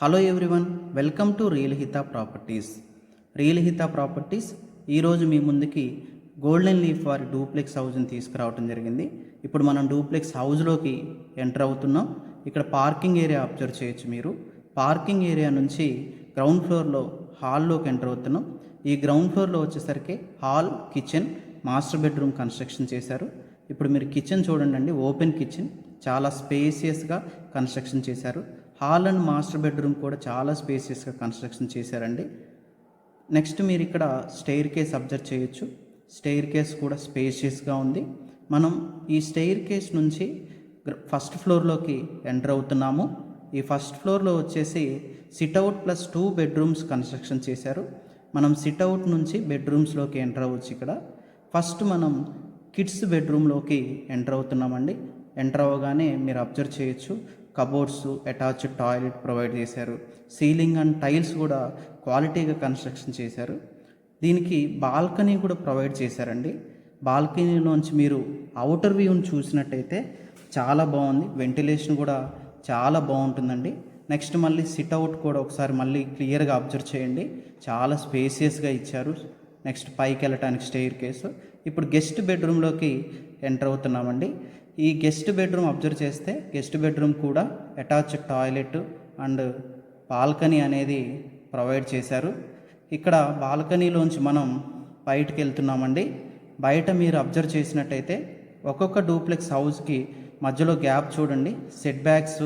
Hello everyone, welcome to real Hita properties. ఈరోజు మీ ముందుకి golden leaf వారి డూప్లెక్స్ హౌస్ని తీసుకురావడం జరిగింది. ఇప్పుడు మనం డూప్లెక్స్ హౌస్లోకి ఎంటర్ అవుతున్నాం. ఇక్కడ పార్కింగ్ ఏరియా అబ్జర్వ్ చేయొచ్చు. మీరు పార్కింగ్ ఏరియా నుంచి గ్రౌండ్ ఫ్లోర్లో హాల్లోకి ఎంటర్ అవుతున్నాం. ఈ గ్రౌండ్ ఫ్లోర్లో వచ్చేసరికి hall, kitchen, master bedroom construction చేశారు. ఇప్పుడు మీరు కిచెన్ చూడండి, ఓపెన్ కిచెన్, చాలా స్పేసియస్గా కన్స్ట్రక్షన్ చేశారు. హాల్ అండ్ మాస్టర్ బెడ్రూమ్ కూడా చాలా స్పేసియస్గా కన్స్ట్రక్షన్ చేశారండి. నెక్స్ట్ మీరు ఇక్కడ స్టెయిర్ కేస్ అబ్జర్వ్ చేయొచ్చు. స్టెయిర్ కేస్ కూడా స్పేసియస్గా ఉంది. మనం ఈ స్టెయిర్ కేస్ నుంచి ఫస్ట్ ఫ్లోర్లోకి ఎంటర్ అవుతున్నాము. ఈ ఫస్ట్ ఫ్లోర్లో వచ్చేసి సిట్అవుట్ ప్లస్ 2 బెడ్రూమ్స్ కన్స్ట్రక్షన్ చేశారు. మనం సిట్అవుట్ నుంచి బెడ్రూమ్స్లోకి ఎంటర్ అవ్వచ్చు. ఇక్కడ ఫస్ట్ మనం కిడ్స్ బెడ్రూమ్లోకి ఎంటర్ అవుతున్నామండి. ఎంటర్ అవ్వగానే మీరు అబ్జర్వ్ చేయొచ్చు, కబోర్డ్స్, అటాచ్డ్ టాయిలెట్ ప్రొవైడ్ చేశారు. సీలింగ్ అండ్ టైల్స్ కూడా క్వాలిటీగా కన్స్ట్రక్షన్ చేశారు. దీనికి బాల్కనీ కూడా ప్రొవైడ్ చేశారండి. బాల్కనీలోంచి మీరు అవుటర్ వ్యూని చూసినట్టయితే చాలా బాగుంది. వెంటిలేషన్ కూడా చాలా బాగుంటుందండి. నెక్స్ట్ మళ్ళీ సిట్అవుట్ కూడా ఒకసారి మళ్ళీ క్లియర్గా అబ్జర్వ్ చేయండి. చాలా స్పేసియస్గా ఇచ్చారు. నెక్స్ట్ పైకి వెళ్ళటానికి స్టెయిర్ కేసు. ఇప్పుడు గెస్ట్ బెడ్రూమ్లోకి ఎంటర్ అవుతున్నామండి. ఈ గెస్ట్ బెడ్రూమ్ అబ్జర్వ్ చేస్తే గెస్ట్ బెడ్రూమ్ కూడా అటాచ్డ్ టాయిలెట్ అండ్ బాల్కనీ అనేది ప్రొవైడ్ చేశారు. ఇక్కడ బాల్కనీలోంచి మనం బయటకు వెళ్తున్నామండి. బయట మీరు అబ్జర్వ్ చేసినట్టయితే ఒక్కొక్క డూప్లెక్స్ హౌస్కి మధ్యలో గ్యాప్ చూడండి. సెట్ బ్యాక్స్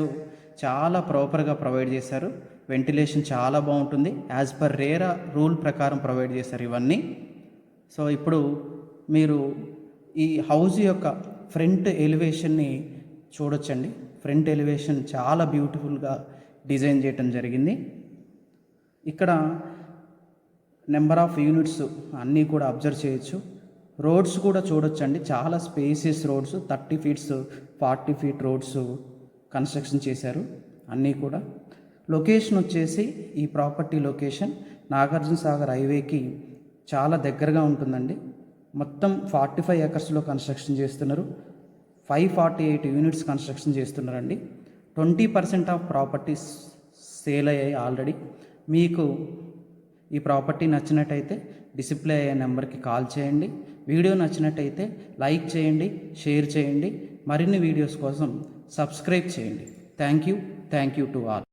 చాలా ప్రాపర్గా ప్రొవైడ్ చేశారు. వెంటిలేషన్ చాలా బాగుంటుంది. యాజ్ పర్ రేరా రూల్ ప్రకారం ప్రొవైడ్ చేశారు ఇవన్నీ. సో ఇప్పుడు మీరు ఈ హౌస్ యొక్క ఫ్రంట్ ఎలివేషన్ని చూడొచ్చండి. ఫ్రంట్ ఎలివేషన్ చాలా బ్యూటిఫుల్గా డిజైన్ చేయటం జరిగింది. ఇక్కడ నెంబర్ ఆఫ్ యూనిట్స్ అన్నీ కూడా అబ్జర్వ్ చేయొచ్చు. రోడ్స్ కూడా చూడొచ్చండి. చాలా spacious roads, 30 feets 40 feet roads construction చేశారు అన్నీ కూడా. లొకేషన్ వచ్చేసి ఈ ప్రాపర్టీ లొకేషన్ నాగార్జున సాగర్ హైవేకి చాలా దగ్గరగా ఉంటుందండి. మొత్తం 45 ఎకర్స్లో కన్స్ట్రక్షన్ చేస్తున్నారు. 548 యూనిట్స్ కన్స్ట్రక్షన్ చేస్తున్నారండి. 20% ఆఫ్ ప్రాపర్టీస్ సేల్ అయ్యాయి ఆల్రెడీ. మీకు ఈ ప్రాపర్టీ నచ్చినట్టయితే డిస్ప్లే అయ్యే నెంబర్కి కాల్ చేయండి. వీడియో నచ్చినట్టయితే లైక్ చేయండి, షేర్ చేయండి. మరిన్ని వీడియోస్ కోసం సబ్స్క్రైబ్ చేయండి. Thank you to all.